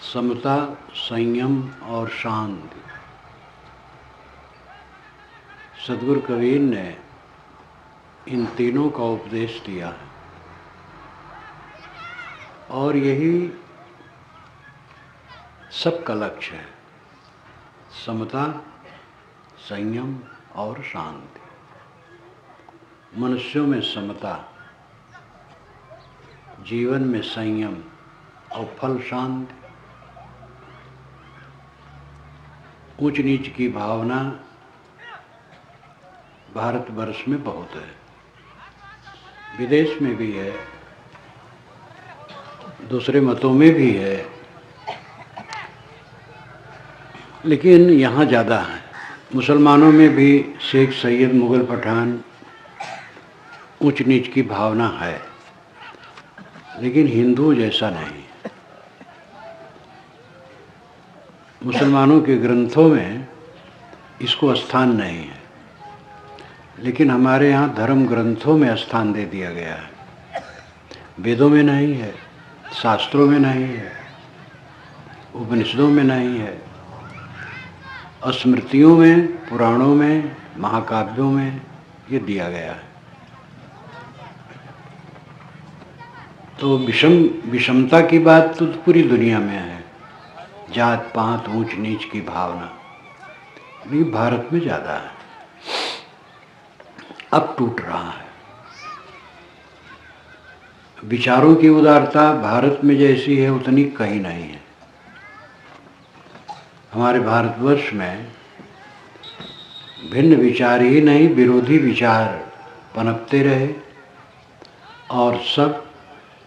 समता, संयम और शांति। सद्गुरु कबीर ने इन तीनों का उपदेश दिया है और यही सबका लक्ष्य है, समता, संयम और शांति। मनुष्यों में समता, जीवन में संयम और फल शांति। ऊंच नीच की भावना भारतवर्ष में बहुत है, विदेश में भी है, दूसरे मतों में भी है, लेकिन यहाँ ज़्यादा है। मुसलमानों में भी शेख, सैयद, मुग़ल, पठान, ऊंच नीच की भावना है, लेकिन हिंदू जैसा नहीं। मुसलमानों के ग्रंथों में इसको स्थान नहीं है, लेकिन हमारे यहाँ धर्म ग्रंथों में स्थान दे दिया गया है। वेदों में नहीं है, शास्त्रों में नहीं है, उपनिषदों में नहीं है, स्मृतियों में, पुराणों में, महाकाव्यों में ये दिया गया है। तो विषमता की बात तो पूरी दुनिया में है, जात पात, ऊंच नीच की भावना, लेकिन भारत में ज़्यादा है। अब टूट रहा है। विचारों की उदारता भारत में जैसी है उतनी कहीं नहीं है। हमारे भारतवर्ष में भिन्न विचार ही नहीं, विरोधी विचार पनपते रहे और सब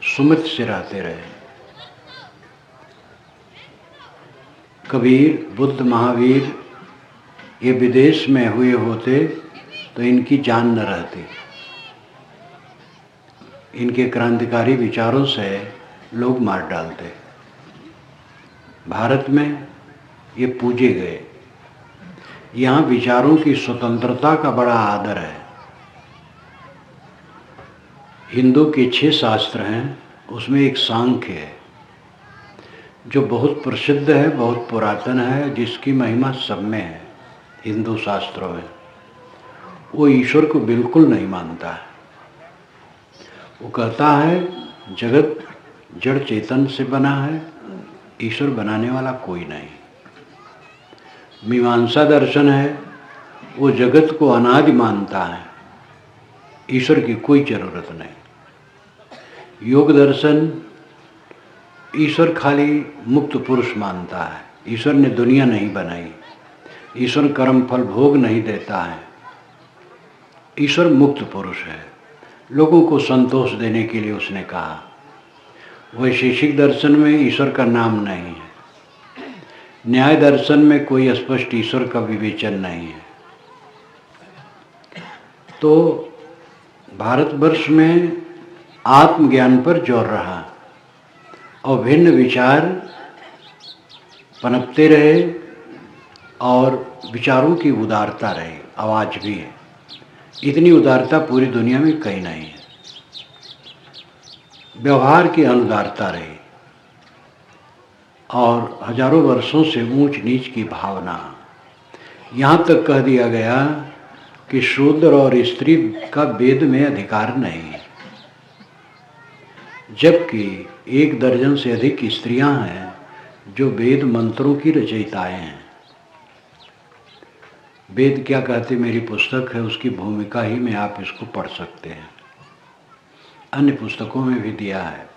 सुमित से रहते रहे। कबीर, बुद्ध, महावीर ये विदेश में हुए होते तो इनकी जान न रहती। इनके क्रांतिकारी विचारों से लोग मार डालते। भारत में ये पूजे गए। यहाँ विचारों की स्वतंत्रता का बड़ा आदर है। हिंदू के 6 शास्त्र हैं, उसमें एक सांख्य है जो बहुत प्रसिद्ध है, बहुत पुरातन है, जिसकी महिमा सब में है। हिंदू शास्त्रों में वो ईश्वर को बिल्कुल नहीं मानता है। वो कहता है जगत जड़ चेतन से बना है, ईश्वर बनाने वाला कोई नहीं। मीमांसा दर्शन है, वो जगत को अनादि मानता है, ईश्वर की कोई जरूरत नहीं। योग दर्शन ईश्वर खाली मुक्त पुरुष मानता है, ईश्वर ने दुनिया नहीं बनाई, ईश्वर कर्म फल भोग नहीं देता है, ईश्वर मुक्त पुरुष है, लोगों को संतोष देने के लिए उसने कहा। वैशेषिक दर्शन में ईश्वर का नाम नहीं है। न्याय दर्शन में कोई स्पष्ट ईश्वर का विवेचन नहीं है। तो भारतवर्ष में आत्मज्ञान पर जोर रहा और भिन्न विचार पनपते रहे और विचारों की उदारता रही। आवाज़ भी है, इतनी उदारता पूरी दुनिया में कहीं नहीं है। व्यवहार की अनुदारता रही और हजारों वर्षों से ऊंच नीच की भावना। यहाँ तक कह दिया गया कि शूद्र और स्त्री का वेद में अधिकार नहीं है, जबकि 1 दर्जन से अधिक स्त्रियां हैं जो वेद मंत्रों की रचयिताएं हैं। वेद क्या कहते मेरी पुस्तक है, उसकी भूमिका ही में आप इसको पढ़ सकते हैं। अन्य पुस्तकों में भी दिया है।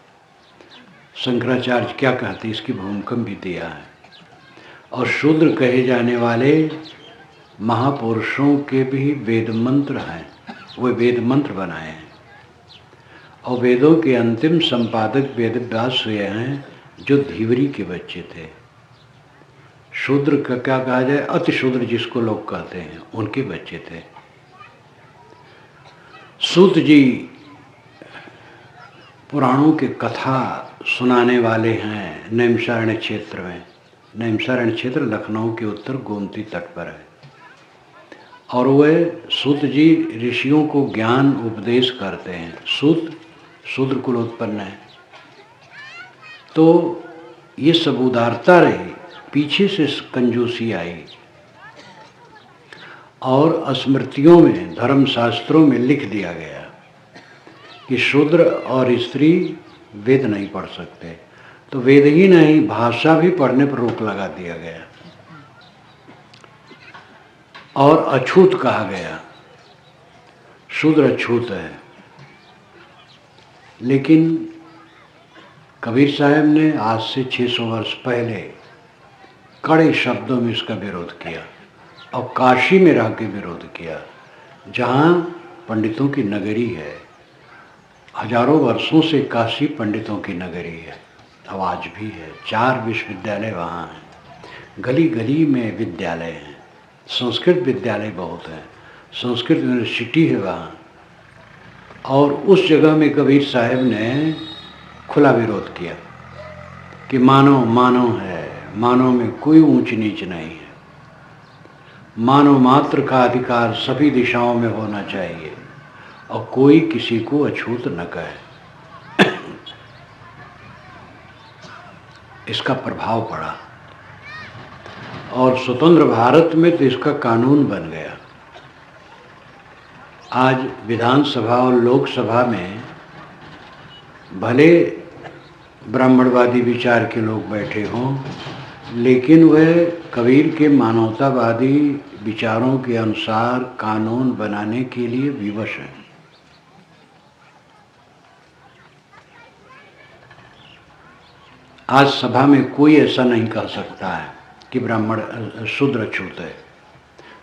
शंकराचार्य क्या कहते इसकी भूमिका भी दिया है। और शूद्र कहे जाने वाले महापुरुषों के भी वेद मंत्र हैं, वो वेद मंत्र बनाए हैं। और वेदों के अंतिम संपादक वेद व्यास हुए हैं, जो धीवरी के बच्चे थे। शूद्र का क्या कहा जाए, अति शूद्र जिसको लोग कहते हैं, उनके बच्चे थे। सूत जी पुराणों के कथा सुनाने वाले हैं नैमिषारण्य क्षेत्र में। नैमिषारण्य क्षेत्र लखनऊ के उत्तर गोमती तट पर है। और वह सूत जी ऋषियों को ज्ञान उपदेश करते हैं। सूत शूद्र कुल उत्पन्न है। तो ये सब उदारता रही, पीछे से कंजूसी आई और स्मृतियों में, धर्मशास्त्रों में लिख दिया गया कि शूद्र और स्त्री वेद नहीं पढ़ सकते। तो वेद ही नहीं, भाषा भी पढ़ने पर रोक लगा दिया गया और अछूत कहा गया, शूद्र अछूत है। लेकिन कबीर साहब ने आज से 600 वर्ष पहले कड़े शब्दों में इसका विरोध किया और काशी में रह के विरोध किया, जहाँ पंडितों की नगरी है। हजारों वर्षों से काशी पंडितों की नगरी है, अब आज भी है। 4 विश्वविद्यालय वहाँ हैं, गली गली में विद्यालय हैं, संस्कृत विद्यालय बहुत हैं, संस्कृत यूनिवर्सिटी है वहाँ। और उस जगह में कबीर साहब ने खुला विरोध किया कि मानव मानव है, मानव में कोई ऊंच नीच नहीं है, मानव मात्र का अधिकार सभी दिशाओं में होना चाहिए और कोई किसी को अछूत न कहे। इसका प्रभाव पड़ा और स्वतंत्र भारत में तो इसका कानून बन गया। आज विधानसभा और लोकसभा में भले ब्राह्मणवादी विचार के लोग बैठे हों, लेकिन वह कबीर के मानवतावादी विचारों के अनुसार कानून बनाने के लिए विवश हैं। आज सभा में कोई ऐसा नहीं कह सकता है कि ब्राह्मण शूद्र अछूत है,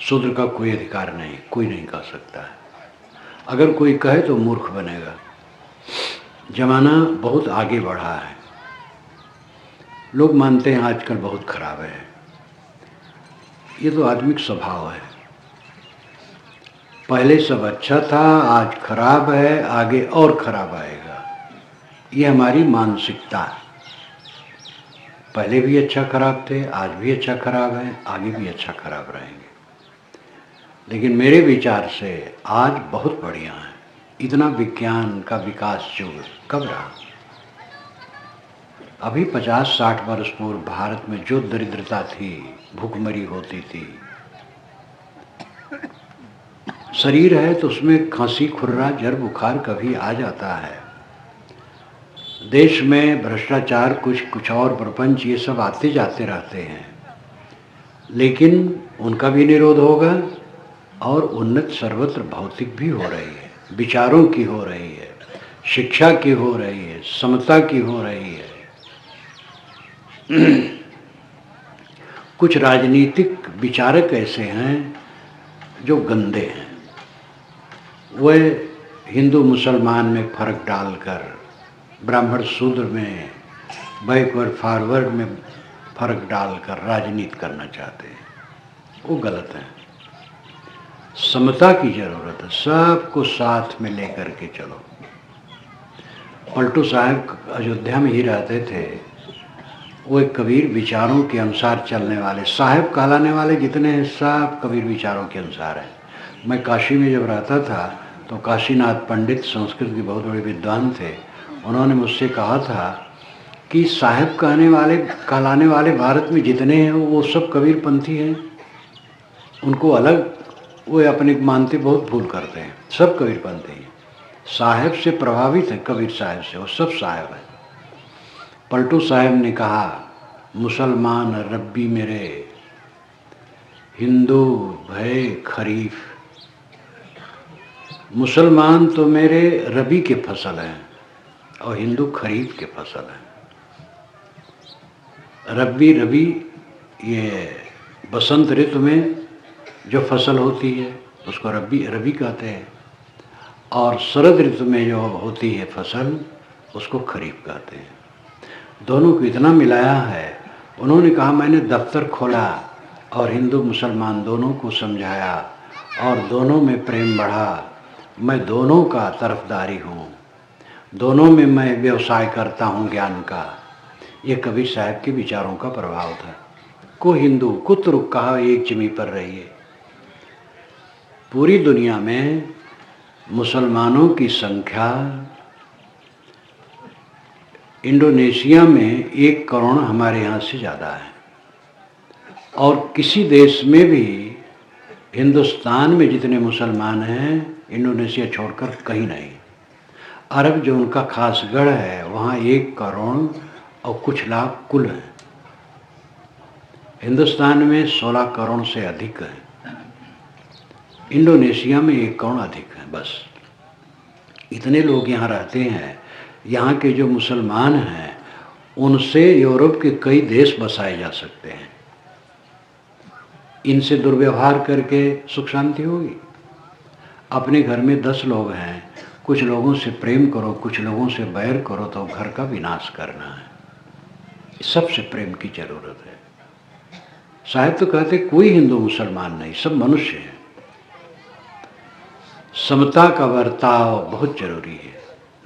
शूद्र का कोई अधिकार नहीं, कोई नहीं कह सकता है। अगर कोई कहे तो मूर्ख बनेगा। जमाना बहुत आगे बढ़ा है, लोग मानते हैं आजकल बहुत खराब है। ये तो आदमिक स्वभाव है, पहले सब अच्छा था, आज खराब है, आगे और खराब आएगा। ये हमारी मानसिकता है। पहले भी अच्छा खराब थे, आज भी अच्छा खराब है, आगे भी अच्छा खराब रहेंगे। लेकिन मेरे विचार से आज बहुत बढ़िया है। इतना विज्ञान का विकास युग कब रहा? अभी 50-60 वर्ष पूर्व भारत में जो दरिद्रता थी, भूखमरी होती थी, शरीर है तो उसमें खांसी, खुर्रा, जर, बुखार कभी आ जाता है। देश में भ्रष्टाचार, कुछ और प्रपंच, ये सब आते जाते रहते हैं, लेकिन उनका भी निरोध होगा और उन्नत सर्वत्र भौतिक भी हो रही है, विचारों की हो रही है, शिक्षा की हो रही है, समता की हो रही है। कुछ राजनीतिक विचारक ऐसे हैं जो गंदे हैं, वह हिंदू मुसलमान में फर्क डालकर, ब्राह्मण शूद्र में, बैकवर्ड फॉरवर्ड में फर्क डालकर राजनीति करना चाहते हैं। वो गलत है। समता की जरूरत है, सबको साथ में लेकर के चलो। पलटू साहब अयोध्या में ही रहते थे, वो एक कबीर विचारों के अनुसार चलने वाले, साहब कहलाने वाले जितने हैं सब कबीर विचारों के अनुसार हैं। मैं काशी में जब रहता था तो काशीनाथ पंडित संस्कृत के बहुत बड़े विद्वान थे, उन्होंने मुझसे कहा था कि साहब कहलाने वाले भारत में जितने हैं वो सब कबीरपंथी हैं, उनको अलग वो अपने मानते बहुत भूल करते हैं, सब कबीरपंथी हैं, साहब से प्रभावित हैं, कबीर साहब से, वो सब साहब हैं। पलटू साहब ने कहा, मुसलमान रब्बी मेरे, हिंदू भय खरीफ। मुसलमान तो मेरे रबी के फसल हैं और हिंदू खरीफ के फसल हैं। रबी ये बसंत ऋतु में जो फसल होती है उसको रबी कहते हैं, और शरद ऋतु में जो होती है फसल उसको खरीफ कहते हैं। दोनों को इतना मिलाया है। उन्होंने कहा, मैंने दफ्तर खोला और हिंदू मुसलमान दोनों को समझाया और दोनों में प्रेम बढ़ा। मैं दोनों का तरफदारी हूँ, दोनों में मैं व्यवसाय करता हूँ ज्ञान का। ये कबीर साहब के विचारों का प्रभाव था। को हिंदू को तुरुक कहा, एक जमी पर रहिए। पूरी दुनिया में मुसलमानों की संख्या इंडोनेशिया में 1 करोड़ हमारे यहाँ से ज़्यादा है, और किसी देश में भी हिंदुस्तान में जितने मुसलमान हैं इंडोनेशिया छोड़कर कहीं नहीं। अरब जो उनका खास गढ़ है वहाँ 1 करोड़ और कुछ लाख कुल हैं। हिंदुस्तान में 16 करोड़ से अधिक है, इंडोनेशिया में 1 करोड़ अधिक है। बस इतने लोग यहाँ रहते हैं। यहाँ के जो मुसलमान हैं उनसे यूरोप के कई देश बसाए जा सकते हैं। इनसे दुर्व्यवहार करके सुख शांति होगी? अपने घर में 10 लोग हैं, कुछ लोगों से प्रेम करो, कुछ लोगों से बैर करो तो घर का विनाश करना है। सबसे प्रेम की जरूरत है। साहिब तो कहते कोई हिंदू मुसलमान नहीं, सब मनुष्य हैं। समता का बर्ताव बहुत जरूरी है।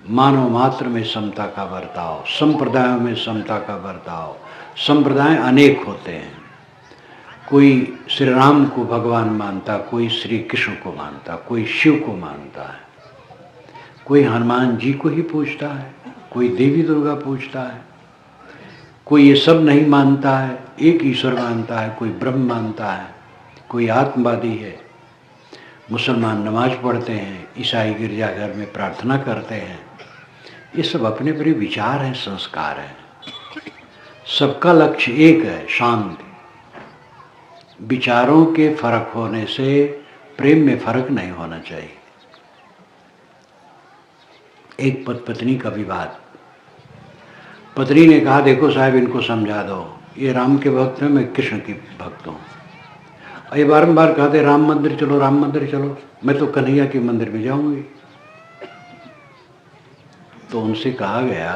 मानव मात्र में समता का बर्ताव, संप्रदायों में समता का बर्ताव। संप्रदाय अनेक होते हैं, कोई श्री राम को भगवान मानता, कोई श्री कृष्ण को मानता, कोई शिव को मानता है, कोई हनुमान जी को ही पूजता है, कोई देवी दुर्गा पूजता है, कोई ये सब नहीं मानता है, एक ईश्वर मानता है, कोई ब्रह्म मानता है, कोई आत्मवादी है। मुसलमान नमाज पढ़ते हैं, ईसाई गिरजाघर में प्रार्थना करते हैं। ये सब अपने अपने विचार हैं, संस्कार हैं। सबका लक्ष्य एक है, शांति। विचारों के फर्क होने से प्रेम में फर्क नहीं होना चाहिए। एक पत्नी का विवाद, पत्नी ने कहा देखो साहब इनको समझा दो, ये राम के भक्त हैं, मैं कृष्ण की भक्त हूँ। ये बारम्बार कहते राम मंदिर चलो, राम मंदिर चलो, मैं तो कन्हैया के मंदिर में जाऊंगी। तो उनसे कहा गया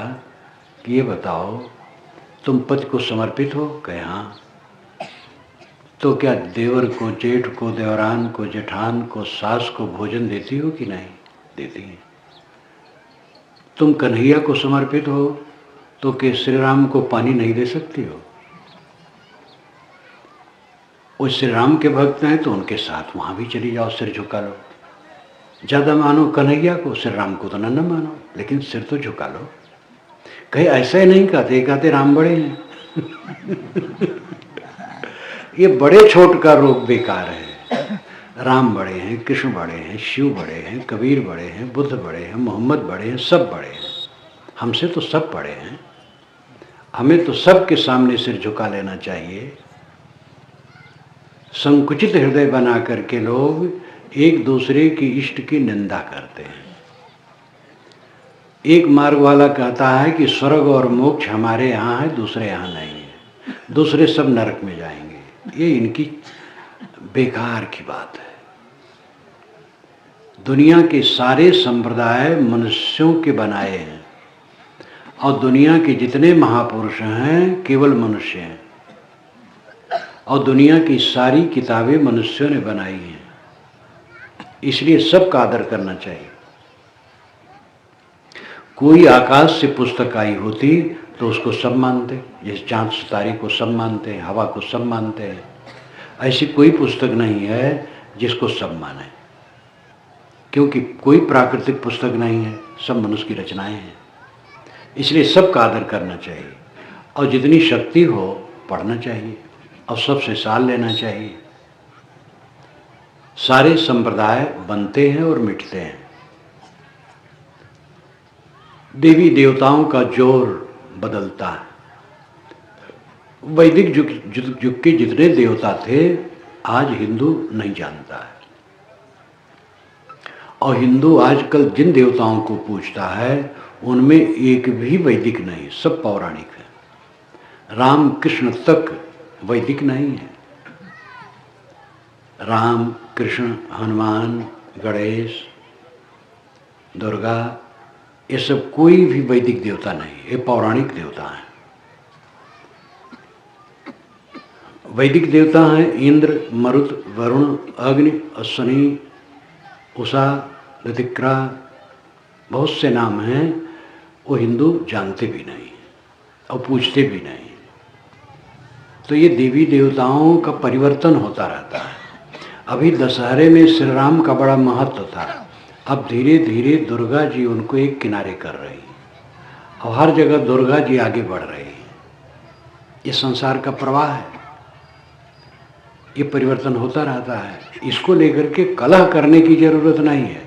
कि ये बताओ तुम पति को समर्पित हो? कहे हाँ। तो क्या देवर को, जेठ को, देवरान को, जेठान को, सास को भोजन देती हो कि नहीं? देती है। तुम कन्हैया को समर्पित हो तो क्या श्री राम को पानी नहीं दे सकती हो? वो श्री राम के भक्त हैं तो उनके साथ वहाँ भी चली जाओ, सिर झुका लो। ज़्यादा मानो कन्हैया को, श्री राम को तो न मानो, लेकिन सिर तो झुका लो। कहीं ऐसा ही नहीं कहते राम बड़े हैं। ये बड़े छोट का रोग बेकार है। राम बड़े हैं, कृष्ण बड़े हैं, शिव बड़े हैं, कबीर बड़े हैं, बुद्ध बड़े हैं, मोहम्मद बड़े हैं, सब बड़े हैं। हमसे तो सब बड़े हैं। हमें तो सबके सामने सिर झुका लेना चाहिए। संकुचित हृदय बना करके लोग एक दूसरे की इष्ट की निंदा करते हैं। एक मार्ग वाला कहता है कि स्वर्ग और मोक्ष हमारे यहाँ है, दूसरे यहाँ नहीं है, दूसरे सब नरक में जाएंगे। ये इनकी बेकार की बात है। दुनिया के सारे संप्रदाय मनुष्यों के बनाए हैं और दुनिया के जितने महापुरुष हैं केवल मनुष्य हैं, और दुनिया की सारी किताबें मनुष्यों ने बनाई हैं। इसलिए सबका आदर करना चाहिए। कोई आकाश से पुस्तक आई होती तो उसको सब मानते, जैसे चांद सितारे को सब मानते हैं, हवा को सब मानते हैं। ऐसी कोई पुस्तक नहीं है जिसको सब माने, क्योंकि कोई प्राकृतिक पुस्तक नहीं है, सब मनुष्य की रचनाएं हैं। इसलिए सबका आदर करना चाहिए और जितनी शक्ति हो पढ़ना चाहिए और सबसे साल लेना चाहिए। सारे संप्रदाय बनते हैं और मिटते हैं। देवी देवताओं का जोर बदलता है। वैदिक युग के जितने देवता थे आज हिंदू नहीं जानता है, और हिंदू आजकल जिन देवताओं को पूजता है उनमें एक भी वैदिक नहीं, सब पौराणिक है। राम कृष्ण तक वैदिक नहीं है। राम कृष्ण हनुमान गणेश दुर्गा ये सब कोई भी वैदिक देवता नहीं, ये पौराणिक देवता हैं। वैदिक देवता हैं इंद्र, मरुत, वरुण, अग्नि, अश्वनी, उषा, ऋतिक्रा, बहुत से नाम हैं। वो हिंदू जानते भी नहीं और पूछते भी नहीं। तो ये देवी देवताओं का परिवर्तन होता रहता है। अभी दशहरे में श्री राम का बड़ा महत्व था, अब धीरे धीरे दुर्गा जी उनको एक किनारे कर रही। और हर जगह दुर्गा जी आगे बढ़ रही है। ये संसार का प्रवाह है, ये परिवर्तन होता रहता है। इसको लेकर के कलह करने की जरूरत नहीं है।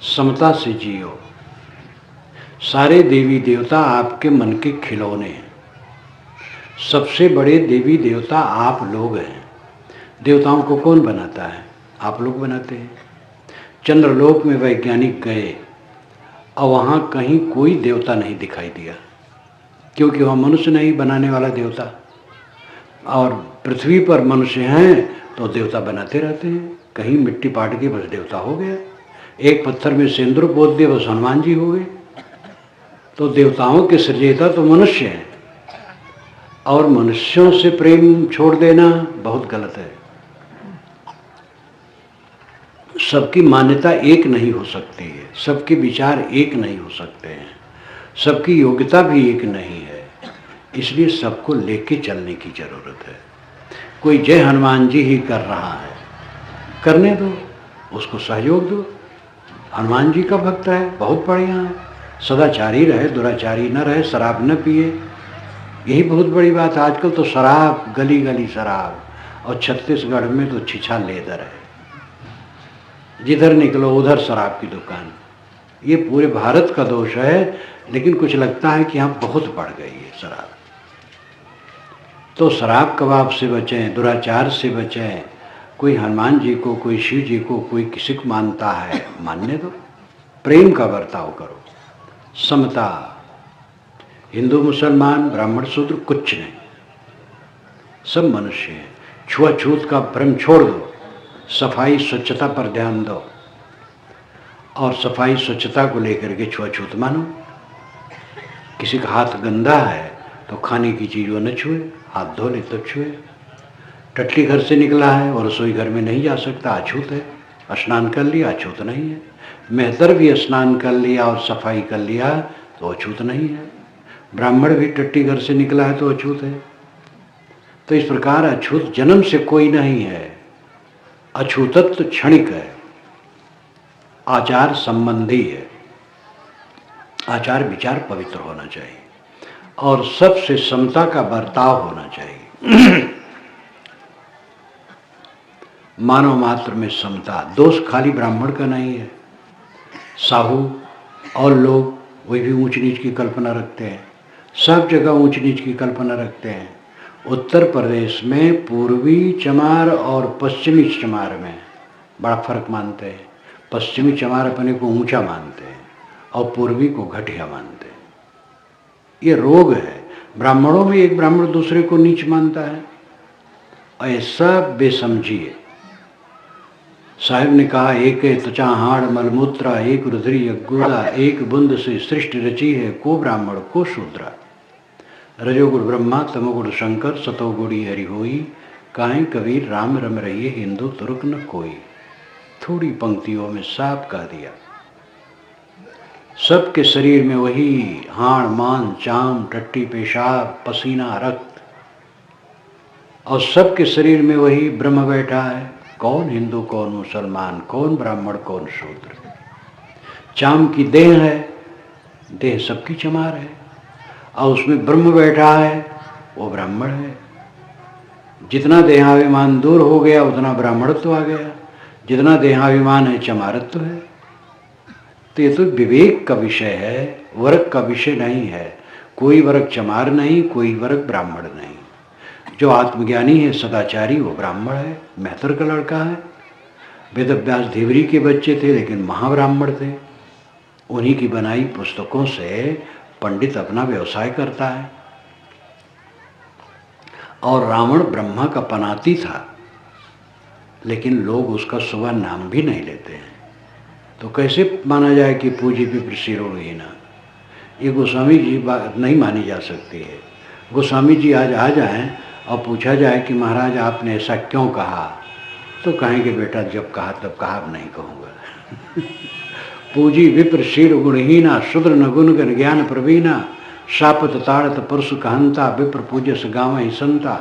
समता से जियो। सारे देवी देवता आपके मन के खिलौने हैं। सबसे बड़े देवी देवता आप लोग हैं। देवताओं को कौन बनाता है? आप लोग बनाते हैं। चंद्रलोक में वैज्ञानिक गए और वहाँ कहीं कोई देवता नहीं दिखाई दिया, क्योंकि वहाँ मनुष्य नहीं बनाने वाला देवता। और पृथ्वी पर मनुष्य हैं तो देवता बनाते रहते हैं। कहीं मिट्टी पाट के बस देवता हो गया, एक पत्थर में सिंदूर पोत दिया बस हनुमान जी हो गए। तो देवताओं के सृजेता तो मनुष्य हैं, और मनुष्यों से प्रेम छोड़ देना बहुत गलत है। सबकी मान्यता एक नहीं हो सकती है, सबके विचार एक नहीं हो सकते हैं, सबकी योग्यता भी एक नहीं है। इसलिए सबको लेके चलने की जरूरत है। कोई जय हनुमान जी ही कर रहा है, करने दो, उसको सहयोग दो। हनुमान जी का भक्त है, बहुत बढ़िया है। सदाचारी रहे, दुराचारी न रहे, शराब न पिए, यही बहुत बड़ी बात है। आजकल तो शराब, गली गली शराब, और छत्तीसगढ़ में तो छिछा लेदर है, जिधर निकलो उधर शराब की दुकान। ये पूरे भारत का दोष है, लेकिन कुछ लगता है कि यहाँ बहुत बढ़ गई है शराब। तो शराब कबाब से बचें, दुराचार से बचें। कोई हनुमान जी को, कोई शिव जी को, कोई किसी को मानता है, मानने दो। प्रेम का बर्ताव करो, समता। हिंदू मुसलमान ब्राह्मण शूद्र कुछ नहीं, सब मनुष्य हैं। छुआछूत का भ्रम छोड़ दो, सफाई स्वच्छता पर ध्यान दो, और सफाई स्वच्छता को लेकर के छुआछूत मानो। किसी का हाथ गंदा है तो खाने की चीज़ वो न छुए, हाथ धो ले तो छुए। टटली घर से निकला है और रसोई घर में नहीं जा सकता, अछूत है। स्नान कर लिया, अछूत नहीं है। मेहतर भी स्नान कर लिया और सफाई कर लिया तो अछूत नहीं है। ब्राह्मण भी टट्टी घर से निकला है तो अछूत है। तो इस प्रकार अछूत जन्म से कोई नहीं है। अछूतत्व क्षणिक है, आचार संबंधी है। आचार विचार पवित्र होना चाहिए, और सबसे समता का बर्ताव होना चाहिए। मानव मात्र में समता। दोष खाली ब्राह्मण का नहीं है, साहू और लोग वे भी ऊंच नीच की कल्पना रखते हैं। सब जगह ऊंच नीच की कल्पना रखते हैं। उत्तर प्रदेश में पूर्वी चमार और पश्चिमी चमार में बड़ा फर्क मानते हैं। पश्चिमी चमार अपने को ऊंचा मानते हैं और पूर्वी को घटिया मानते हैं। ये रोग है। ब्राह्मणों में एक ब्राह्मण दूसरे को नीच मानता है, ऐसा बेसमझिए। साहिब ने कहा, एक त्वचा हाड़ मलमूत्रा, एक रुद्री यज्ञोदा, एक बुंद से सृष्टि रची है, को ब्राह्मण को शूद्रा। रजोगुण ब्रह्मा, तमोगुण शंकर, सतोगुणी हरि होई, काहे कबीर राम रम रहिए, हिंदू तुर्क न कोई। थोड़ी पंक्तियों में साफ कह दिया। सबके शरीर में वही हाड़ मान चाम टट्टी पेशाब पसीना रक्त, और सबके शरीर में वही ब्रह्म बैठा है। कौन हिंदू, कौन मुसलमान, कौन ब्राह्मण, कौन शूद्र। चाम की देह है, देह सबकी चमार है, और उसमें ब्रह्म बैठा है, वो ब्राह्मण है। जितना देहाभिमान दूर हो गया उतना ब्राह्मणत्व आ गया, जितना देहाभिमान है चमारत्व है। तो ये तो विवेक का विषय है, वर्ग का विषय नहीं है। कोई वर्ग चमार नहीं, कोई वर्ग ब्राह्मण नहीं। जो आत्मज्ञानी है, सदाचारी, वो ब्राह्मण है, मेहतर का लड़का है। वेदव्यास देवरी के बच्चे थे, लेकिन महाब्राह्मण थे। उन्हीं की बनाई पुस्तकों से पंडित अपना व्यवसाय करता है। और रावण ब्रह्मा का पनाती था, लेकिन लोग उसका सुबह नाम भी नहीं लेते हैं। तो कैसे माना जाए कि पूजी विप्र शिरोहीना। ये गोस्वामी जी बात नहीं मानी जा सकती है। गोस्वामी जी आज आ जाएं और पूछा जाए कि महाराज आपने ऐसा क्यों कहा, तो कहेंगे बेटा जब कहा तब कहा, अब नहीं कहूँगा। पूजी विप्र शीर गुणहीना, शूद्र न गुण गण ज्ञान प्रवीणा, शापत ताड़त पुरुष कहंता, विप्र पूजस गाँव ही संता।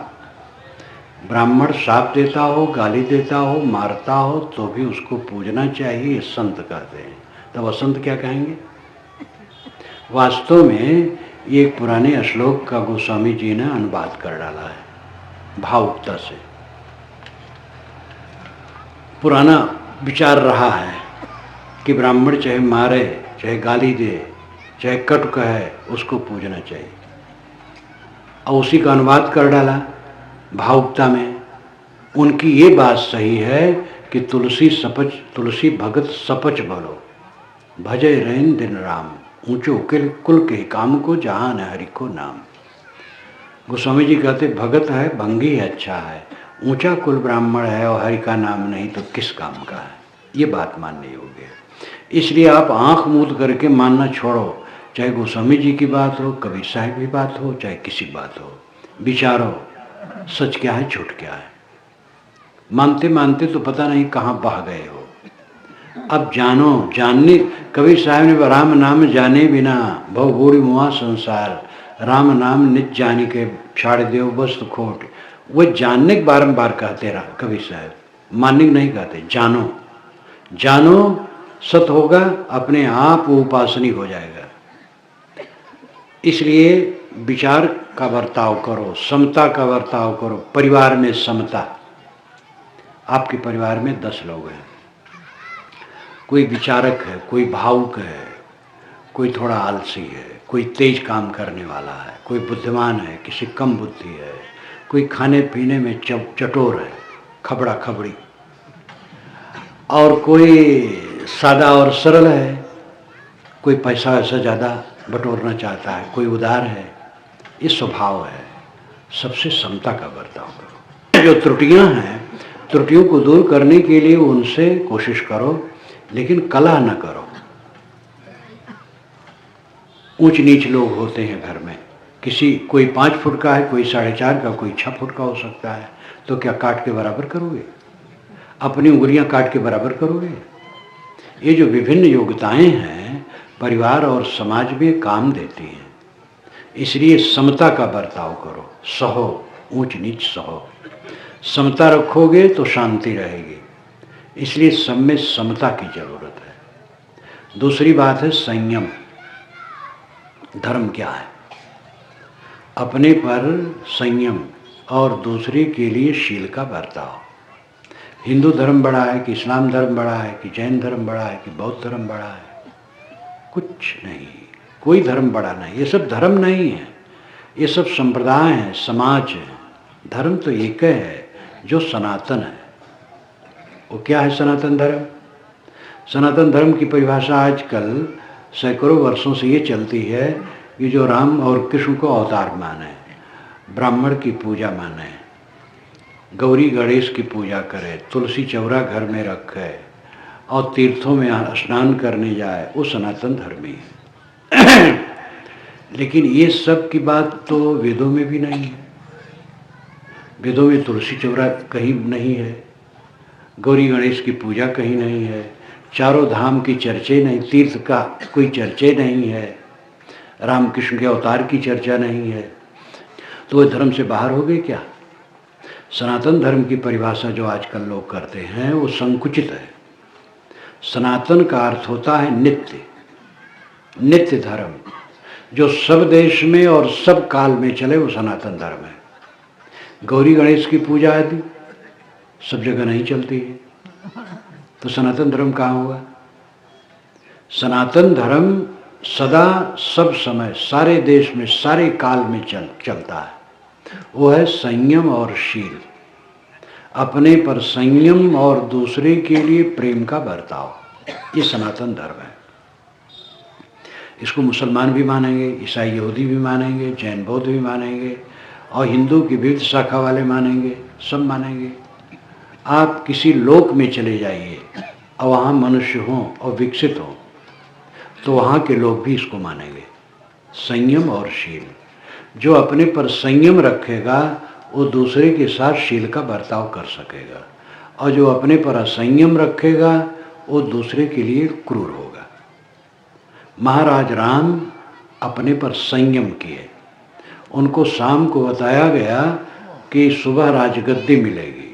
ब्राह्मण शाप देता हो, गाली देता हो, मारता हो, तो भी उसको पूजना चाहिए, संत कहते हैं। तब असंत क्या कहेंगे? वास्तव में ये एक पुराने श्लोक का गोस्वामी जी ने अनुवाद कर डाला है भावुकता से। पुराना विचार रहा है कि ब्राह्मण चाहे मारे, चाहे गाली दे, चाहे कटु कहे, उसको पूजना चाहिए, और उसी का अनुवाद कर डाला भावुकता में। उनकी ये बात सही है कि तुलसी भगत सपच भलो, भजय रैन दिन राम, ऊंचो कुल के काम को, जहान है हरि को नाम। गोस्वामी जी कहते भगत है, भंगी है, अच्छा है, ऊंचा कुल ब्राह्मण है और हरि का नाम नहीं तो किस काम का है। ये बात मानने योग्य है। इसलिए आप आंख मूंद करके मानना छोड़ो, चाहे गोस्वामी जी की बात हो, कबीर साहब की बात हो, चाहे किसी बात हो, विचारो सच क्या है, झूठ क्या है। मानते मानते तो पता नहीं कहाँ बह गए हो। अब जानो, जानने, कबीर साहब ने राम नाम जाने बिना भव बूढ़ी मुआ संसार, राम नाम नित जानी के छाड़ देव वस्तु खोट। वो जानने के बारम्बार कहते रहा कबीर साहब, मानने नहीं कहते। जानो, जानो सत होगा, अपने आप वो उपासनी हो जाएगा। इसलिए विचार का बर्ताव करो, समता का बर्ताव करो। परिवार में समता। आपके परिवार में 10 लोग हैं, कोई विचारक है, कोई भावुक है, कोई थोड़ा आलसी है, कोई तेज काम करने वाला है, कोई बुद्धिमान है, किसी कम बुद्धि है, कोई खाने पीने में चटोर है, खबड़ा खबड़ी, और कोई सादा और सरल है, कोई पैसा वैसा ज़्यादा बटोरना चाहता है, कोई उदार है। ये स्वभाव है। सबसे समता का बर्ताव करो। जो त्रुटियां हैं, त्रुटियों को दूर करने के लिए उनसे कोशिश करो, लेकिन कलह न करो। ऊंच नीच लोग होते हैं घर में, कोई 5 फुट का है, कोई 4.5 का, कोई 6 फुट का हो सकता है, तो क्या काट के बराबर करोगे? अपनी उंगलियां काट के बराबर करोगे? ये जो विभिन्न योग्यताएं हैं परिवार और समाज में काम देती हैं। इसलिए समता का बर्ताव करो, सहो, ऊंच नीच सहो। समता रखोगे तो शांति रहेगी। इसलिए सब में समता की जरूरत है। दूसरी बात है संयम। धर्म क्या है? अपने पर संयम और दूसरे के लिए शील का बर्ताव। हिंदू धर्म बड़ा है कि इस्लाम धर्म बड़ा है कि जैन धर्म बड़ा है कि बौद्ध धर्म बड़ा है? कुछ नहीं, कोई धर्म बड़ा नहीं। ये सब धर्म नहीं है, ये सब संप्रदाय हैं, समाज है। धर्म तो एक है जो सनातन है। वो क्या है सनातन धर्म? सनातन धर्म की परिभाषा आजकल सैकड़ों वर्षों से ये चलती है कि जो राम और कृष्ण को अवतार माने, ब्राह्मण की पूजा माने, गौरी गणेश की पूजा करे, तुलसी चौरा घर में रखे और तीर्थों में स्नान करने जाए, वो सनातन धर्मी है। लेकिन ये सब की बात तो वेदों में भी नहीं है। वेदों में तुलसी चौरा कहीं नहीं है, गौरी गणेश की पूजा कहीं नहीं है, चारों धाम की चर्चे नहीं, तीर्थ का कोई चर्चे नहीं है, रामकृष्ण के अवतार की चर्चा नहीं है। तो वो धर्म से बाहर हो गए क्या? सनातन धर्म की परिभाषा जो आजकल लोग करते हैं वो संकुचित है। सनातन का अर्थ होता है नित्य, नित्य धर्म, जो सब देश में और सब काल में चले, वो सनातन धर्म है। गौरी गणेश की पूजा आदि सब जगह नहीं चलती है, तो सनातन धर्म कहाँ हुआ? सनातन धर्म सदा, सब समय, सारे देश में, सारे काल में चलता है। वो है संयम और शील। अपने पर संयम और दूसरे के लिए प्रेम का बर्ताव, ये सनातन धर्म है। इसको मुसलमान भी मानेंगे, ईसाई यहूदी भी मानेंगे, जैन बौद्ध भी मानेंगे, और हिंदू की विविध शाखा वाले मानेंगे, सब मानेंगे। आप किसी लोक में चले जाइए और वहाँ मनुष्य हों और विकसित हों, तो वहाँ के लोग भी इसको मानेंगे। संयम और शील। जो अपने पर संयम रखेगा वो दूसरे के साथ शील का बर्ताव कर सकेगा, और जो अपने पर असंयम रखेगा वो दूसरे के लिए क्रूर होगा। महाराज राम अपने पर संयम किए। उनको शाम को बताया गया कि सुबह राजगद्दी मिलेगी,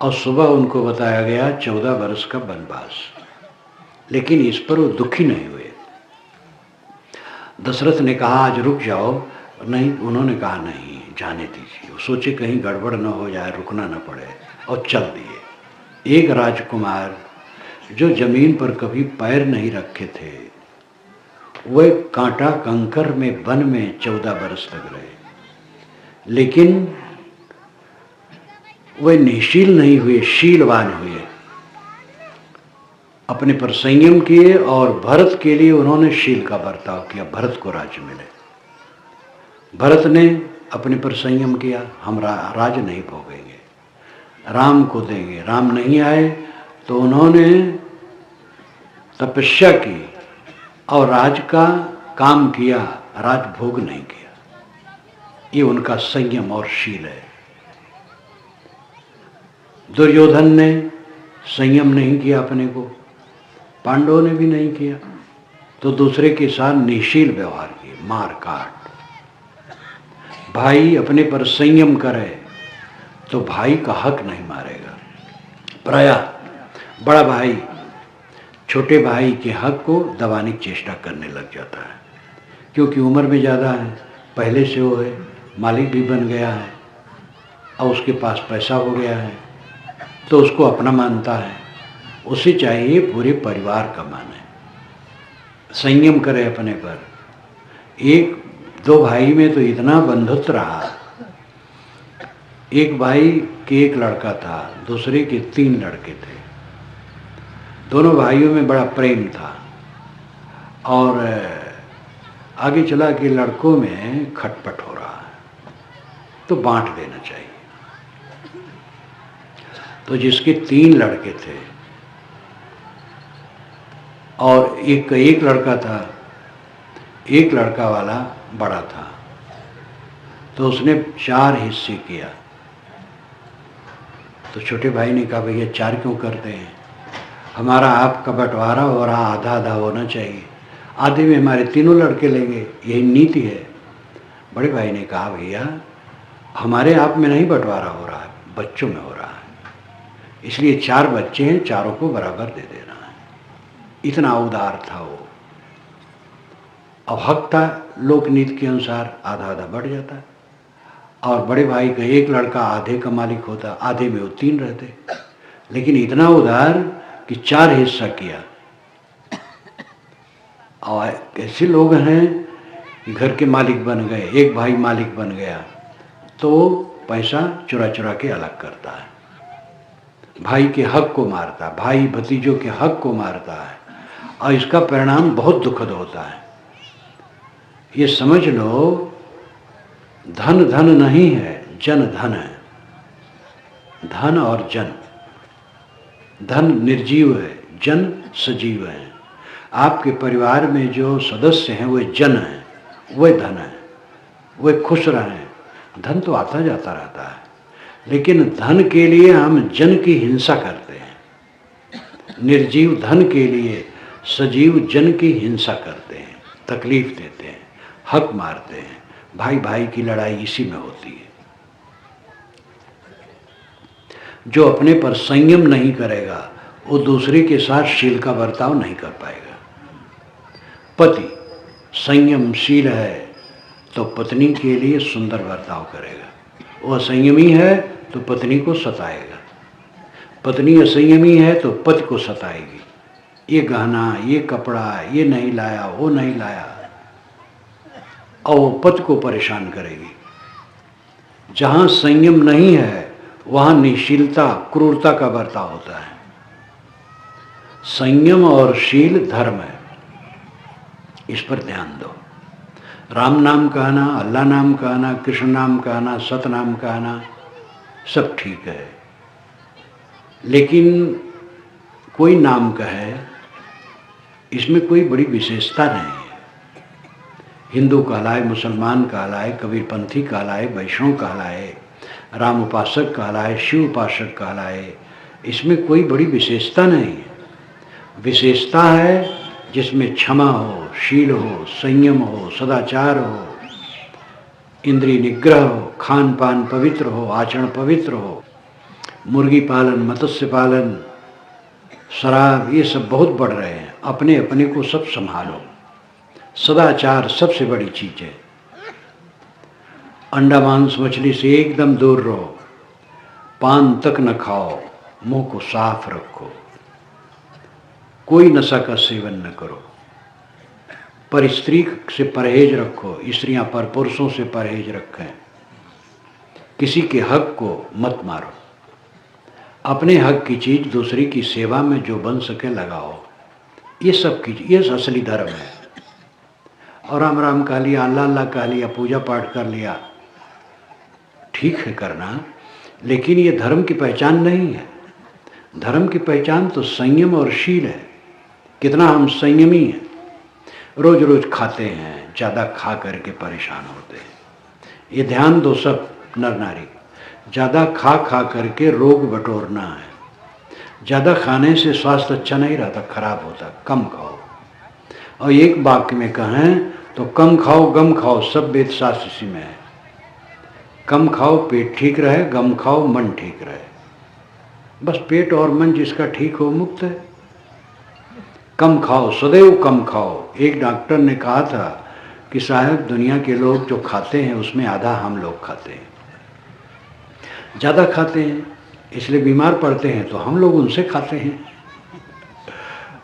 और सुबह उनको बताया गया 14 वर्ष का वनवास, लेकिन इस पर वो दुखी नहीं हुए। दशरथ ने कहा आज रुक जाओ, नहीं, उन्होंने कहा नहीं, जाने दीजिए। वो सोचे कहीं गड़बड़ न हो जाए, रुकना न पड़े, और चल दिए। एक राजकुमार जो जमीन पर कभी पैर नहीं रखे थे, वह कांटा कंकर में वन में 14 बरस तक रहे, लेकिन वह निशील नहीं हुए, शीलवान हुए, अपने पर संयम किए और भरत के लिए उन्होंने शील का बर्ताव किया, भरत को राज्य मिले। भरत ने अपने पर संयम किया, हम राज नहीं भोगेंगे, राम को देंगे। राम नहीं आए तो उन्होंने तपस्या की और राज का काम किया, राज भोग नहीं किया। ये उनका संयम और शील है। दुर्योधन ने संयम नहीं किया अपने को, पांडवों ने भी नहीं किया, तो दूसरे के साथ निशील व्यवहार किए, मार काट। भाई अपने पर संयम करे तो भाई का हक नहीं मारेगा। प्रायः बड़ा भाई छोटे भाई के हक को दबाने की चेष्टा करने लग जाता है, क्योंकि उम्र में ज़्यादा है, पहले से वो है, मालिक भी बन गया है और उसके पास पैसा हो गया है, तो उसको अपना मानता है। उसे चाहिए पूरे परिवार का माने, संयम करे अपने पर। एक दो भाई में तो इतना बंधुत्व रहा, एक भाई के एक लड़का था, दूसरे के 3 लड़के थे, दोनों भाइयों में बड़ा प्रेम था। और आगे चला कि लड़कों में खटपट हो रहा है, तो बांट देना चाहिए। तो जिसके 3 लड़के थे और एक लड़का था, एक लड़का वाला बड़ा था, तो उसने 4 हिस्से किया। तो छोटे भाई ने कहा भैया 4 क्यों करते हैं, हमारा आपका बंटवारा हो रहा, आधा आधा होना चाहिए, आधे में हमारे 3 लड़के लेंगे, यही नीति है। बड़े भाई ने कहा भैया हमारे आप में नहीं बंटवारा हो रहा है, बच्चों में हो रहा है, इसलिए 4 बच्चे हैं, चारों को बराबर दे देना है। इतना उदार था वो। अब हक था लोकनीति के अनुसार, आधा आधा बढ़ जाता। और बड़े भाई का एक लड़का आधे का मालिक होता, आधे में वो 3 रहते, लेकिन इतना उदार कि 4 हिस्सा किया। और ऐसे लोग हैं कि घर के मालिक बन गए, एक भाई मालिक बन गया तो पैसा चुरा चुरा के अलग करता है, भाई के हक को मारता, भाई भतीजों के हक को मारता है, और इसका परिणाम बहुत दुखद होता है। ये समझ लो धन धन नहीं है, जन धन है। धन और जन, धन निर्जीव है, जन सजीव है। आपके परिवार में जो सदस्य हैं वे जन हैं, वे धन है, वे खुश रहें। धन तो आता जाता रहता है, लेकिन धन के लिए हम जन की हिंसा करते हैं। निर्जीव धन के लिए सजीव जन की हिंसा करते हैं, तकलीफ देते हैं, हक मारते हैं। भाई भाई की लड़ाई इसी में होती है। जो अपने पर संयम नहीं करेगा वो दूसरे के साथ शील का बर्ताव नहीं कर पाएगा। पति संयमशील है तो पत्नी के लिए सुंदर बर्ताव करेगा, वो असंयमी है तो पत्नी को सताएगा, पत्नी असंयमी है तो पति को सताएगी। ये गहना, ये कपड़ा, ये नहीं लाया, वो नहीं लाया, और वो पति को परेशान करेगी। जहाँ संयम नहीं है वहाँ निशीलता, क्रूरता का बर्ताव होता है। संयम और शील धर्म है, इस पर ध्यान दो। राम नाम कहना, अल्लाह नाम कहना, कृष्ण नाम कहना, सत नाम कहना सब ठीक है, लेकिन कोई नाम कहे इसमें कोई बड़ी विशेषता नहीं है। हिंदू कहलाए, मुसलमान कहलाए, कबीरपंथी कहलाए, वैष्णव कहलाए, राम उपासक कहलाए, शिव उपासक कहलाए, इसमें कोई बड़ी विशेषता नहीं है। विशेषता है जिसमें क्षमा हो, शील हो, संयम हो, सदाचार हो, इंद्रिय निग्रह हो, खान पान पवित्र हो, आचरण पवित्र हो, मुर्गी पालन, मत्स्य पालन, शराब, ये सब बहुत बढ़ रहे हैं। अपने अपने को सब संभालो, सदाचार सबसे बड़ी चीज है। अंडा मांस मछली से एकदम दूर रहो, पान तक न खाओ, मुंह को साफ रखो, कोई नशा का सेवन न करो, पर स्त्री से परहेज रखो, स्त्रियां पर पुरुषों से परहेज रखें, किसी के हक को मत मारो, अपने हक की चीज दूसरी की सेवा में जो बन सके लगाओ। ये सब कीजिए, ये असली धर्म है। और राम राम कह लिया, अल्लाह अल्लाह कह लिया, पूजा पाठ कर लिया, ठीक है करना, लेकिन ये धर्म की पहचान नहीं है। धर्म की पहचान तो संयम और शील है। कितना हम संयमी हैं, रोज रोज खाते हैं, ज़्यादा खा करके परेशान होते हैं। ये ध्यान दो सब नर नारी, ज़्यादा खा खा करके रोग बटोरना है। ज़्यादा खाने से स्वास्थ्य अच्छा नहीं रहता, खराब होता। कम खाओ, और एक वाक्य में कहें तो कम खाओ गम खाओ, सब वेद शास्त्र इसी में है। कम खाओ पेट ठीक रहे, गम खाओ मन ठीक रहे। बस पेट और मन जिसका ठीक हो मुक्त है। कम खाओ, सदैव कम खाओ। एक डॉक्टर ने कहा था कि साहब दुनिया के लोग जो खाते हैं उसमें आधा हम लोग खाते हैं। ज़्यादा खाते हैं इसलिए बीमार पड़ते हैं, तो हम लोग उनसे खाते हैं।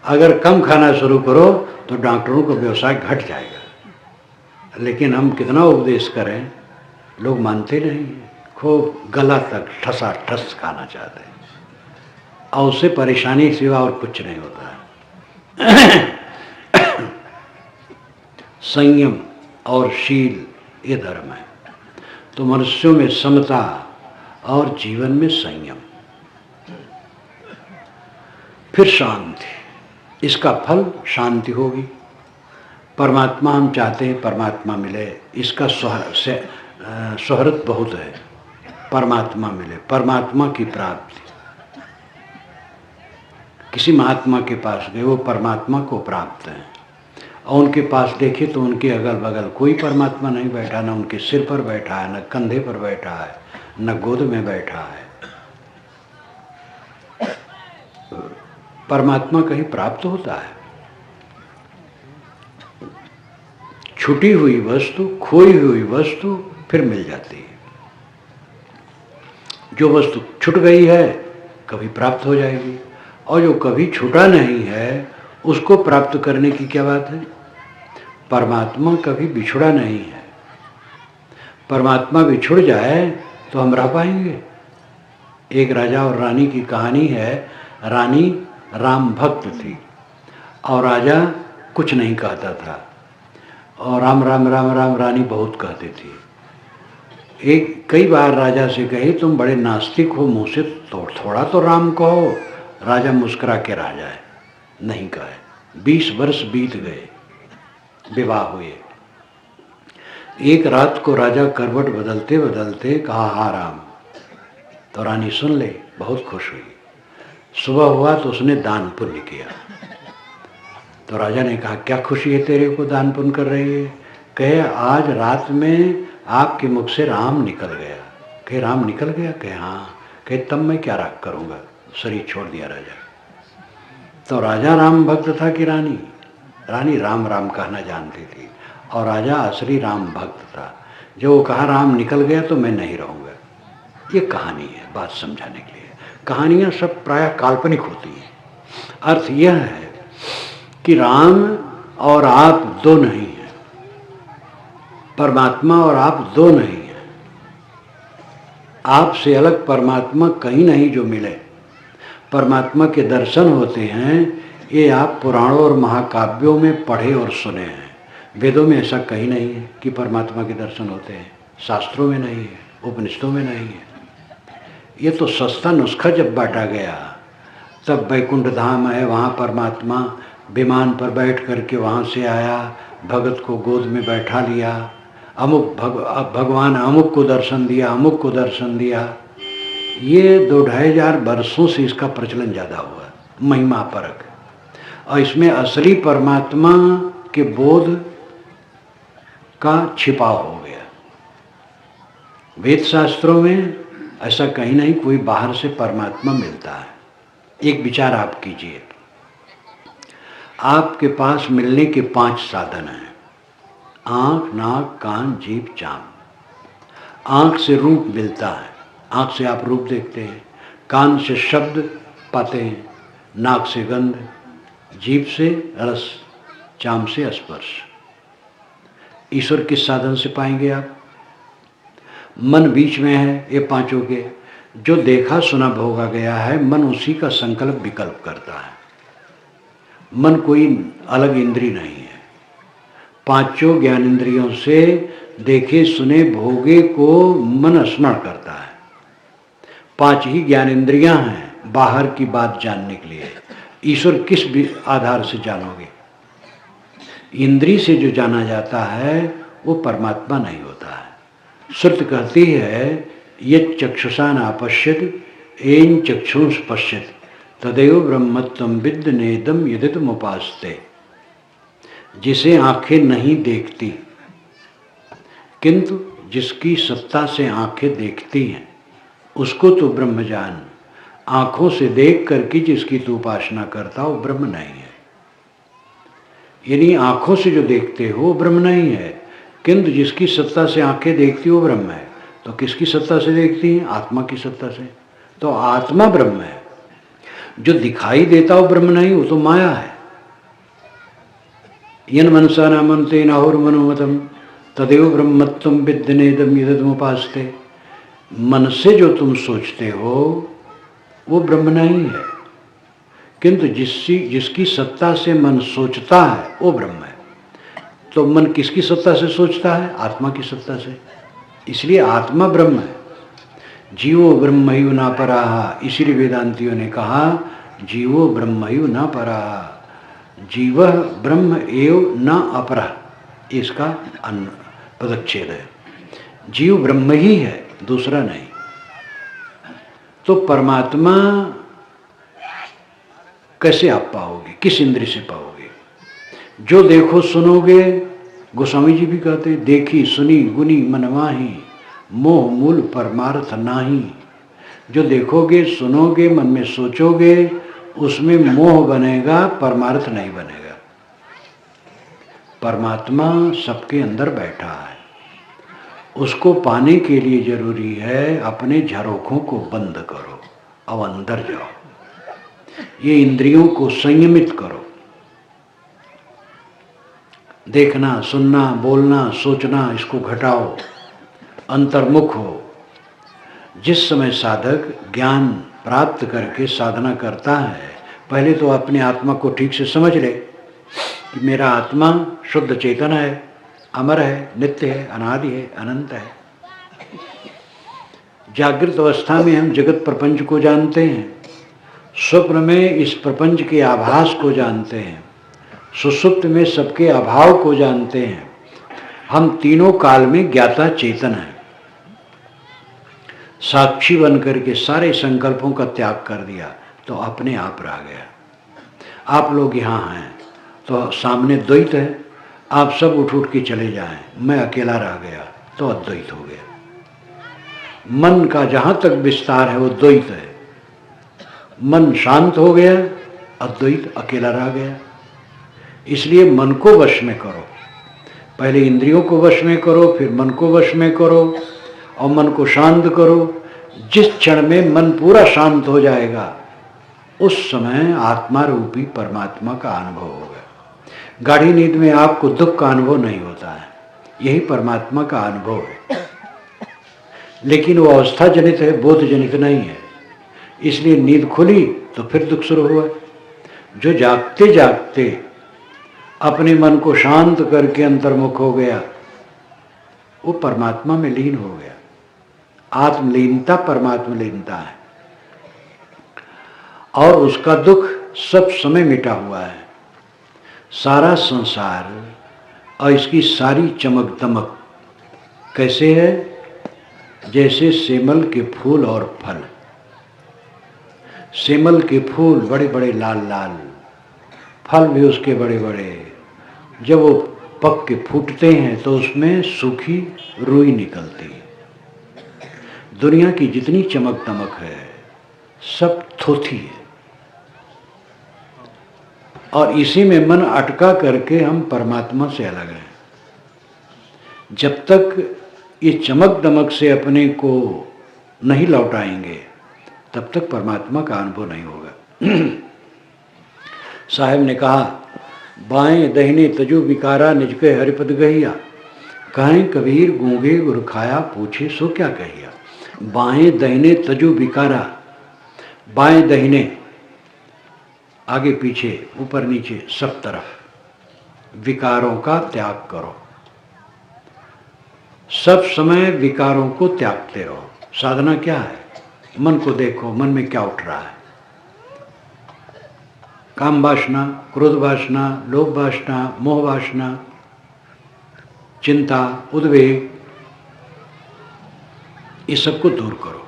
अगर कम खाना शुरू करो तो डॉक्टरों का व्यवसाय घट जाएगा। लेकिन हम कितना उपदेश करें, लोग मानते नहीं हैं। खूब गला तक ठसा ठस खाना चाहते हैं, और उससे परेशानी सिवा और कुछ नहीं होता है। संयम और शील ये धर्म है। तो मनुष्यों में समता और जीवन में संयम, फिर शांति। इसका फल शांति होगी। परमात्मा हम चाहते हैं परमात्मा मिले, इसका शोहरत बहुत है। परमात्मा मिले, परमात्मा की प्राप्ति। किसी महात्मा के पास गए, वो परमात्मा को प्राप्त है, और उनके पास देखे तो उनके अगल बगल कोई परमात्मा नहीं बैठा, न उनके सिर पर बैठा है, न कंधे पर बैठा है, न गोद में बैठा है। परमात्मा कहीं प्राप्त होता है? छूटी हुई वस्तु, खोई हुई वस्तु फिर मिल जाती है। जो वस्तु छूट गई है कभी प्राप्त हो जाएगी, और जो कभी छूटा नहीं है उसको प्राप्त करने की क्या बात है? परमात्मा कभी बिछुड़ा नहीं है। परमात्मा बिछुड़ जाए तो हम रह पाएंगे? एक राजा और रानी की कहानी है। रानी राम भक्त थी और राजा कुछ नहीं कहता था, और राम राम राम राम रानी बहुत कहती थी। एक कई बार राजा से कही, तुम बड़े नास्तिक हो, मुँह से थोड़ा तो राम कहो। राजा मुस्कुरा के रह जाए, नहीं कहे। 20 वर्ष बीत गए, विवाह हुए। एक रात को राजा करवट बदलते बदलते कहा, हा राम। तो रानी सुन ले, बहुत खुश हुई। सुबह हुआ तो उसने दान पुण्य किया। तो राजा ने कहा, क्या खुशी है तेरे को दान पुण्य कर रही है? कहे, आज रात में आपके मुख से राम निकल गया। कहे, राम निकल गया? कहे, हाँ। कहे, तब मैं क्या राग करूँगा? शरीर छोड़ दिया राजा। तो राजा राम भक्त था कि रानी? रानी राम राम कहना जानती थी, और राजा असली राम भक्त था। जो वो कहा राम निकल गया तो मैं नहीं रहूँगा। ये कहानी है, बात समझाने के लिए। कहानियाँ सब प्रायः काल्पनिक होती हैं। अर्थ यह है कि राम और आप दो नहीं हैं, परमात्मा और आप दो नहीं हैं। आपसे अलग परमात्मा कहीं नहीं जो मिले। परमात्मा के दर्शन होते हैं, ये आप पुराणों और महाकाव्यों में पढ़े और सुने हैं। वेदों में ऐसा कहीं नहीं है कि परमात्मा के दर्शन होते हैं। शास्त्रों में नहीं है, उपनिषदों में नहीं है। ये तो सस्ता नुस्खा जब बांटा गया, तब वैकुंठ धाम है, वहाँ परमात्मा विमान पर बैठ करके वहाँ से आया, भगत को गोद में बैठा लिया, अमुक भगवान अमुक को दर्शन दिया, अमुक को दर्शन दिया। ये 2-2,500 वर्षों से इसका प्रचलन ज़्यादा हुआ, महिमा परक। और इसमें असली परमात्मा के बोध का छिपाव हो गया। वेद शास्त्रों में ऐसा कहीं नहीं कोई बाहर से परमात्मा मिलता है। एक विचार आप कीजिए, आपके पास मिलने के 5 साधन हैं। आँख, नाक, कान, जीभ, चाम। आँख से रूप मिलता है, आँख से आप रूप देखते हैं, कान से शब्द पाते हैं, नाक से गंध, जीभ से रस, चाम से स्पर्श। ईश्वर किस साधन से पाएंगे आप? मन बीच में है ये पांचों के, जो देखा सुना भोगा गया है, मन उसी का संकल्प विकल्प करता है। मन कोई अलग इंद्री नहीं है, पांचों ज्ञान इंद्रियों से देखे सुने भोगे को मन स्मरण करता है। पांच ही ज्ञान इंद्रियां हैं बाहर की बात जानने के लिए। ईश्वर किस आधार से जानोगे? इंद्री से जो जाना जाता है वो परमात्मा नहीं होता है। श्रुति कहती है यत् चक्षुषा न पश्यत येन चक्षुष पश्यत तदेव ब्रह्मत्वं विद्ध नेदम यदितमुपास्ते। जिसे आंखें नहीं देखती किंतु जिसकी सत्ता से आंखें देखती हैं उसको तो ब्रह्म जान। आंखों से देख करके जिसकी तू उपासना करता वो ब्रह्म नहीं है। यानी आंखों से जो देखते हो वो ब्रह्म नहीं है, किंतु जिसकी सत्ता से आंखें देखती हो ब्रह्म है। तो किसकी सत्ता से देखती हैं? आत्मा की सत्ता से। तो आत्मा ब्रह्म है। जो दिखाई देता हो ब्रह्म नहीं, वो तो माया है। यन मनसा न मनते नाहुर मनोमतम तदेव ब्रह्मत्वं विद्ध नेदम यदितमुपास्ते। मन से जो तुम सोचते हो वो ब्रह्म नहीं है, किंतु जिसकी सत्ता से मन सोचता है वो ब्रह्म है। तो मन किसकी सत्ता से सोचता है? आत्मा की सत्ता से। इसलिए आत्मा ब्रह्म है। जीवो ब्रह्मयु न पराः। इसीलिए वेदांतियों ने कहा जीवो ब्रह्मयु न पराः, जीव ब्रह्म एव न अपरः। इसका पदच्छेद है। जीव ब्रह्म ही है, दूसरा नहीं। तो परमात्मा कैसे आप पाओगे? किस इंद्रिय से पाओगे? जो देखो सुनोगे, गोस्वामी जी भी कहते हैं देखी सुनी गुनी मनमाही मोह मूल परमार्थ नाही। जो देखोगे सुनोगे मन में सोचोगे उसमें मोह बनेगा, परमार्थ नहीं बनेगा। परमात्मा सबके अंदर बैठा है। उसको पाने के लिए जरूरी है अपने झरोखों को बंद करो, अब अंदर जाओ। ये इंद्रियों को संयमित करो। देखना, सुनना, बोलना, सोचना, इसको घटाओ, अंतर्मुख हो। जिस समय साधक ज्ञान प्राप्त करके साधना करता है, पहले तो अपने आत्मा को ठीक से समझ ले कि मेरा आत्मा शुद्ध चेतन है, अमर है, नित्य है, अनादि है, अनंत है। जागृत अवस्था में हम जगत प्रपंच को जानते हैं, स्वप्न में इस प्रपंच के आभास को जानते हैं, सुषुप्त में सबके अभाव को जानते हैं। हम तीनों काल में ज्ञाता चेतन हैं। साक्षी बनकर के सारे संकल्पों का त्याग कर दिया तो अपने आप रह गया। आप लोग यहाँ हैं तो सामने द्वैत है, आप सब उठ उठ के चले जाएं, मैं अकेला रह गया तो अद्वैत हो गया। मन का जहाँ तक विस्तार है वो द्वैत है। मन शांत हो गया, अद्वैत, अकेला रह गया। इसलिए मन को वश में करो। पहले इंद्रियों को वश में करो, फिर मन को वश में करो और मन को शांत करो। जिस क्षण में मन पूरा शांत हो जाएगा उस समय आत्मा रूपी परमात्मा का अनुभव होगा। गाढ़ी नींद में आपको दुख का अनुभव नहीं होता है, यही परमात्मा का अनुभव है। लेकिन वो अवस्था जनित है, बोध जनित नहीं है। इसलिए नींद खुली तो फिर दुख शुरू हुआ। जो जागते जागते अपने मन को शांत करके अंतर्मुख हो गया वो परमात्मा में लीन हो गया। आत्मलीनता परमात्मा लीनता है और उसका दुख सब समय मिटा हुआ है। सारा संसार और इसकी सारी चमक दमक कैसे है? जैसे सेमल के फूल और फल। सेमल के फूल बड़े बड़े लाल लाल, फल भी उसके बड़े बड़े। जब वो पक के फूटते हैं तो उसमें सूखी रुई निकलती है। दुनिया की जितनी चमक दमक है सब थोथी है और इसी में मन अटका करके हम परमात्मा से अलग हैं। जब तक ये चमक दमक से अपने को नहीं लौटाएंगे तब तक परमात्मा का अनुभव नहीं होगा। साहब ने कहा, बाएं दहिने तजु विकारा निज के हरिपद गहिया, कहें कबीर गूंगे गुर खाया पूछे सो क्या कहिया। बाएं दहिने तजु विकारा, बाएं दहिने आगे पीछे ऊपर नीचे सब तरफ विकारों का त्याग करो। सब समय विकारों को त्यागते रहो। साधना क्या है? मन को देखो, मन में क्या उठ रहा है। काम वासना, क्रोध वासना, लोभ वासना, मोह वासना, चिंता, उद्वेग, इस सबको दूर करो।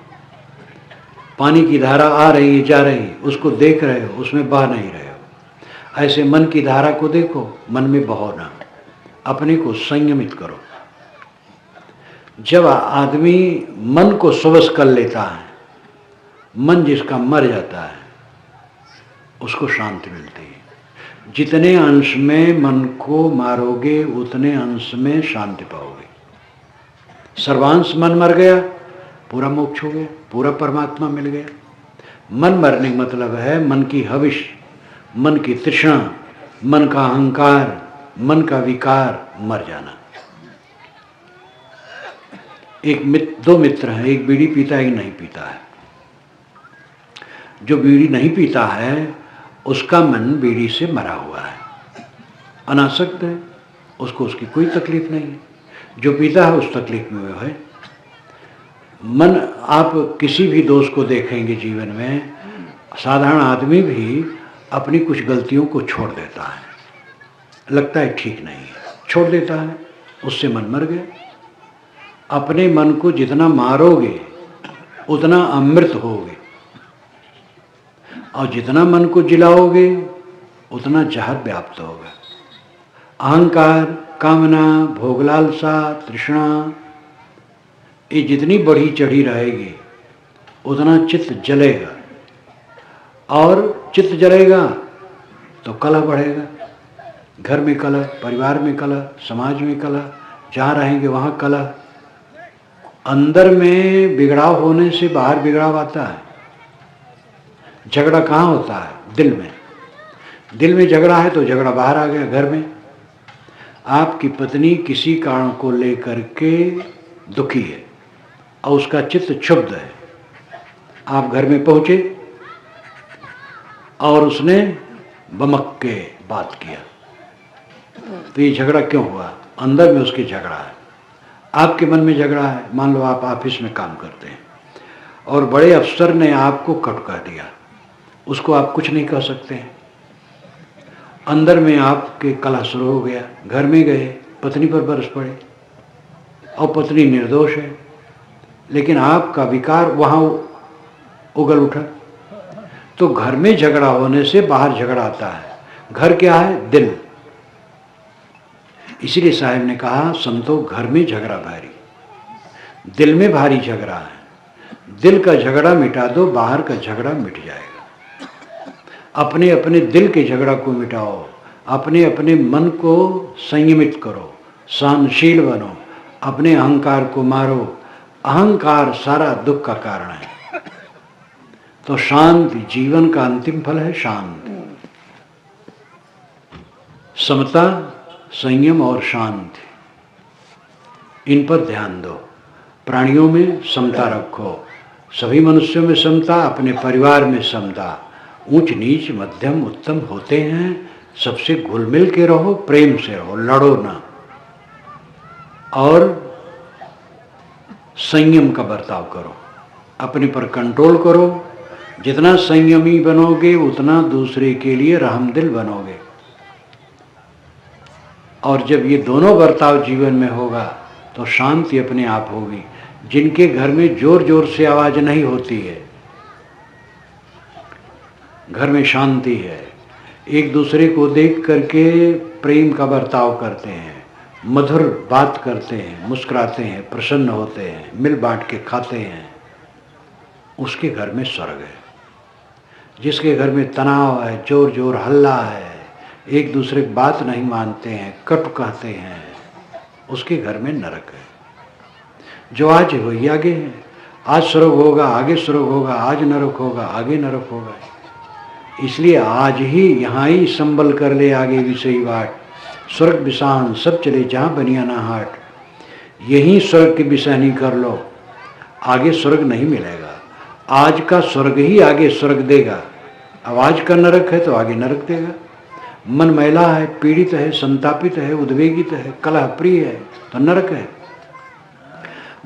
पानी की धारा आ रही है, जा रही है, उसको देख रहे हो, उसमें बह नहीं रहे हो। ऐसे मन की धारा को देखो, मन में बहो ना, अपने को संयमित करो। जब आदमी मन को स्वश कर लेता है, मन जिसका मर जाता है, उसको शांति मिलती है। जितने अंश में मन को मारोगे उतने अंश में शांति पाओगे। सर्वांश मन मर गया, पूरा मोक्ष हो गया, पूरा परमात्मा मिल गया। मन मरने का मतलब है मन की हविष, मन की तृष्णा, मन का अहंकार, मन का विकार मर जाना। दो मित्र हैं, एक बीड़ी पीता है, एक नहीं पीता है। जो बीड़ी नहीं पीता है उसका मन बीड़ी से मरा हुआ है, अनासक्त है, उसको उसकी कोई तकलीफ नहीं है। जो पीता है उस तकलीफ में वो है। मन, आप किसी भी दोष को देखेंगे जीवन में, साधारण आदमी भी अपनी कुछ गलतियों को छोड़ देता है, लगता है ठीक नहीं है, छोड़ देता है, उससे मन मर गया। अपने मन को जितना मारोगे उतना अमृत होगे, और जितना मन को जिलाओगे उतना जहर व्याप्त होगा। अहंकार, कामना, भोगलालसा, तृष्णा, ये जितनी बढ़ी चढ़ी रहेगी उतना चित्त जलेगा, और चित्त जलेगा तो कलह बढ़ेगा। घर में कलह, परिवार में कलह, समाज में कलह, जहाँ रहेंगे वहाँ कलह। अंदर में बिगड़ाव होने से बाहर बिगड़ाव आता है। झगड़ा कहाँ होता है? दिल में। दिल में झगड़ा है तो झगड़ा बाहर आ गया, घर में। आपकी पत्नी किसी कारण को लेकर के दुखी है और उसका चित्त क्षुब्ध है, आप घर में पहुंचे और उसने बमक के बात किया, तो ये झगड़ा क्यों हुआ? अंदर में उसके झगड़ा है, आपके मन में झगड़ा है। मान लो आप ऑफिस में काम करते हैं और बड़े अफसर ने आपको कट कह दिया, उसको आप कुछ नहीं कह सकते हैं। अंदर में आपके कलह शुरू हो गया, घर में गए, पत्नी पर बरस पड़े और पत्नी निर्दोष है, लेकिन आपका विकार वहाँ उगल उठा। तो घर में झगड़ा होने से बाहर झगड़ा आता है। घर क्या है? दिल। इसीलिए साहब ने कहा, संतो घर में झगड़ा भारी, दिल में भारी झगड़ा है। दिल का झगड़ा मिटा दो, बाहर का झगड़ा मिट जाएगा। अपने अपने दिल के झगड़ा को मिटाओ, अपने अपने मन को संयमित करो, सहनशील बनो, अपने अहंकार को मारो। अहंकार सारा दुख का कारण है। तो शांति जीवन का अंतिम फल है, शांति। समता, संयम और शांति, इन पर ध्यान दो। प्राणियों में समता रखो, सभी मनुष्यों में समता, अपने परिवार में समता। ऊंच नीच मध्यम उत्तम होते हैं, सबसे घुल मिल के रहो, प्रेम से रहो, लड़ो ना। और संयम का बर्ताव करो, अपने पर कंट्रोल करो। जितना संयमी बनोगे उतना दूसरे के लिए रहमदिल बनोगे। और जब ये दोनों बर्ताव जीवन में होगा तो शांति अपने आप होगी। जिनके घर में जोर जोर से आवाज नहीं होती है, घर में शांति है, एक दूसरे को देख करके प्रेम का बर्ताव करते हैं, मधुर बात करते हैं, मुस्कुराते हैं, प्रसन्न होते हैं, मिल बांट के खाते हैं, उसके घर में स्वर्ग है। जिसके घर में तनाव है, जोर जोर हल्ला है, एक दूसरे की बात नहीं मानते हैं, कटु कहते हैं, उसके घर में नरक है। जो आज है वही आगे है। आज स्वर्ग होगा आगे स्वर्ग होगा, आज नरक होगा आगे नरक होगा। इसलिए आज ही यहाँ ही संबल कर ले आगे विषयी बाट, स्वर्ग बिसान सब चले जहाँ बनियाना हाट। यहीं स्वर्ग की बिसानी कर लो, आगे स्वर्ग नहीं मिलेगा। आज का स्वर्ग ही आगे स्वर्ग देगा। अब आज का नरक है तो आगे नरक देगा। मन मैला है, पीड़ित है, संतापित है, उद्वेगित है, कलह प्रिय है तो नरक है।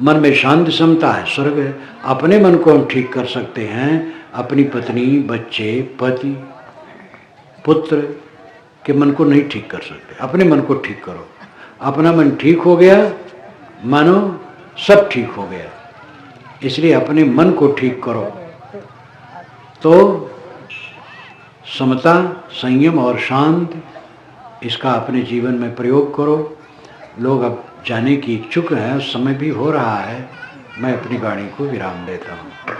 मन में शांति समता है, स्वर्ग है। अपने मन को हम ठीक कर सकते हैं, अपनी पत्नी, बच्चे, पति, पुत्र के मन को नहीं ठीक कर सकते। अपने मन को ठीक करो। अपना मन ठीक हो गया मानो सब ठीक हो गया। इसलिए अपने मन को ठीक करो तो समता, संयम और शांति इसका अपने जीवन में प्रयोग करो। लोग अब जाने की इच्छुक हैं, समय भी हो रहा है। मैं अपनी वाणी को विराम देता हूँ।